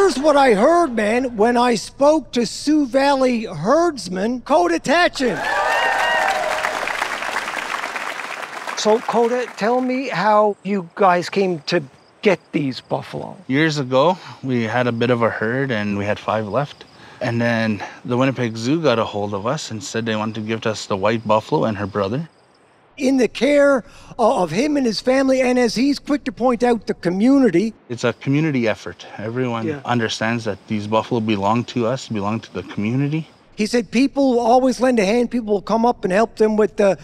Here's what I heard, man, when I spoke to Sioux Valley herdsman Coda Tatchin. So, Coda, tell me how you guys came to get these buffalo. Years ago, we had a bit of a herd and we had 5 left. And then the Winnipeg Zoo got a hold of us and said they wanted to give us the white buffalo and her brother. In the care of him and his family, and as he's quick to point out, the community. It's a community effort. Everyone understands that these buffalo belong to us, belong to the community. He said people always lend a hand. People will come up and help them with the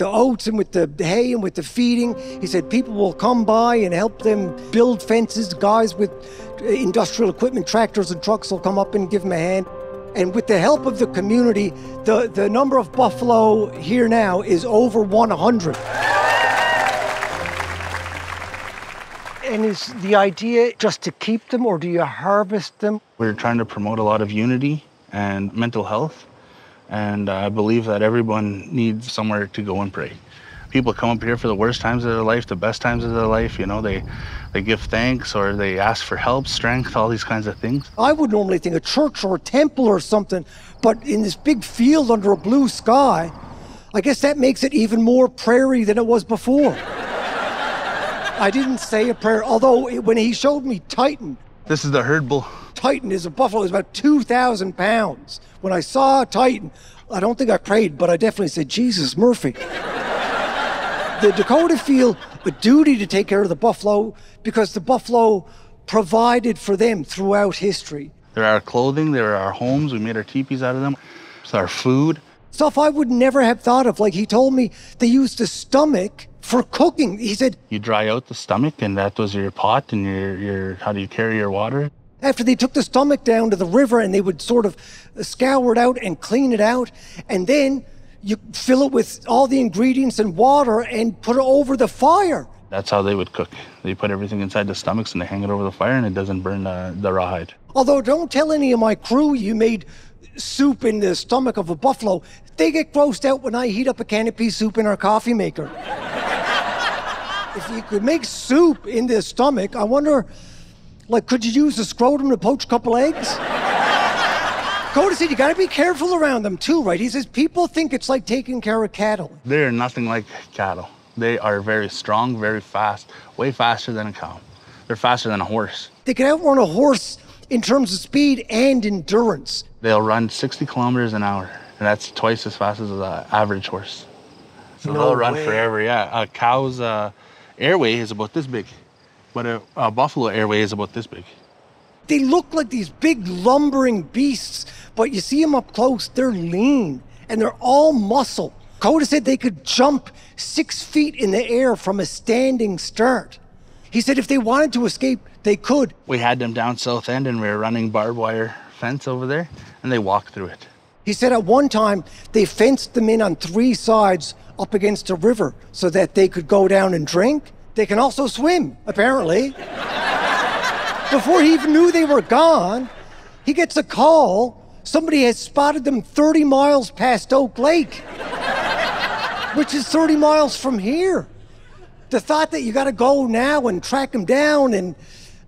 oats and with the hay and with the feeding. He said people will come by and help them build fences. Guys with industrial equipment, tractors and trucks will come up and give them a hand. And with the help of the community, the number of buffalo here now is over 100. And is the idea just to keep them, or do you harvest them? We're trying to promote a lot of unity and mental health. And I believe that everyone needs somewhere to go and pray. People come up here for the worst times of their life, the best times of their life. You know, they give thanks or they ask for help, strength, all these kinds of things. I would normally think a church or a temple or something, but in this big field under a blue sky, I guess that makes it even more prairie than it was before. I didn't say a prayer, although when he showed me Titan. This is the herd bull. Titan is a buffalo, it's about 2,000 pounds. When I saw Titan, I don't think I prayed, but I definitely said, Jesus, Murphy. The Dakota feel a duty to take care of the buffalo because the buffalo provided for them throughout history. They're our clothing, they're our homes, we made our teepees out of them. It's our food. Stuff I would never have thought of. Like he told me they used the stomach for cooking. He said, you dry out the stomach and that was your pot and your how do you carry your water? After they took the stomach down to the river and they would sort of scour it out and clean it out, and then you fill it with all the ingredients and water and put it over the fire. That's how they would cook. They put everything inside the stomachs and they hang it over the fire and it doesn't burn the rawhide. Although don't tell any of my crew you made soup in the stomach of a buffalo. They get grossed out when I heat up a can of pea soup in our coffee maker. If you could make soup in the stomach, I wonder, like, could you use the scrotum to poach a couple eggs? Coda said you got to be careful around them too, right? He says people think it's like taking care of cattle. They're nothing like cattle. They are very strong, very fast, way faster than a cow. They're faster than a horse. They can outrun a horse in terms of speed and endurance. They'll run 60 kilometers an hour, and that's twice as fast as an average horse. So they'll run forever, yeah. A cow's airway is about this big, but a buffalo airway is about this big. They look like these big lumbering beasts, but you see them up close, they're lean, and they're all muscle. Coda said they could jump 6 feet in the air from a standing start. He said if they wanted to escape, they could. We had them down South End, and we were running barbed wire fence over there, and they walked through it. He said at one time, they fenced them in on 3 sides up against a river so that they could go down and drink. They can also swim, apparently. Before he even knew they were gone, he gets a call. Somebody has spotted them 30 miles past Oak Lake, which is 30 miles from here. The thought that you got to go now and track them down, and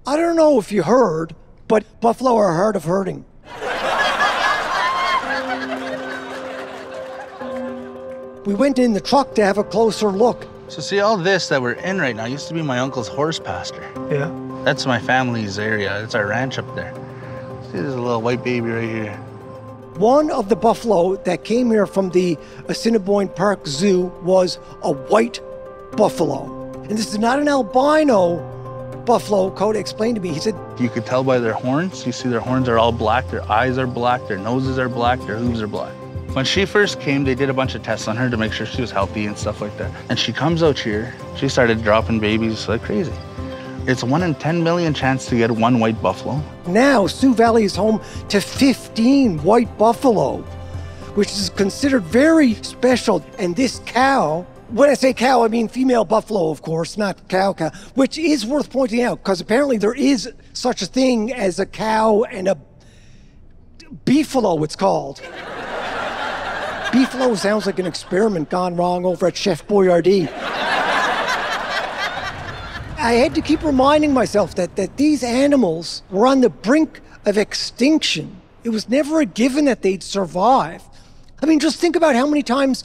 I don't know if you heard, but buffalo are hard of herding. We went in the truck to have a closer look. So see, all this that we're in right now used to be my uncle's horse pasture. Yeah. That's my family's area. It's our ranch up there. See, there's a little white baby right here. One of the buffalo that came here from the Assiniboine Park Zoo was a white buffalo. And this is not an albino buffalo. Coda explained to me. He said, you could tell by their horns. You see their horns are all black. Their eyes are black. Their noses are black. Their hooves are black. When she first came, they did a bunch of tests on her to make sure she was healthy and stuff like that. And she comes out here. She started dropping babies like crazy. It's 1 in 10 million chance to get one white buffalo. Now, Sioux Valley is home to 15 white buffalo, which is considered very special. And this cow, when I say cow, I mean female buffalo, of course, not cow, which is worth pointing out because apparently there is such a thing as a cow and a beefalo, it's called. Beefalo sounds like an experiment gone wrong over at Chef Boyardee. I had to keep reminding myself that these animals were on the brink of extinction. It was never a given that they'd survive. I mean, just think about how many times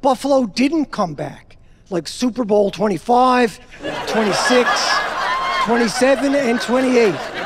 buffalo didn't come back, like Super Bowl 25, 26, 27, and 28.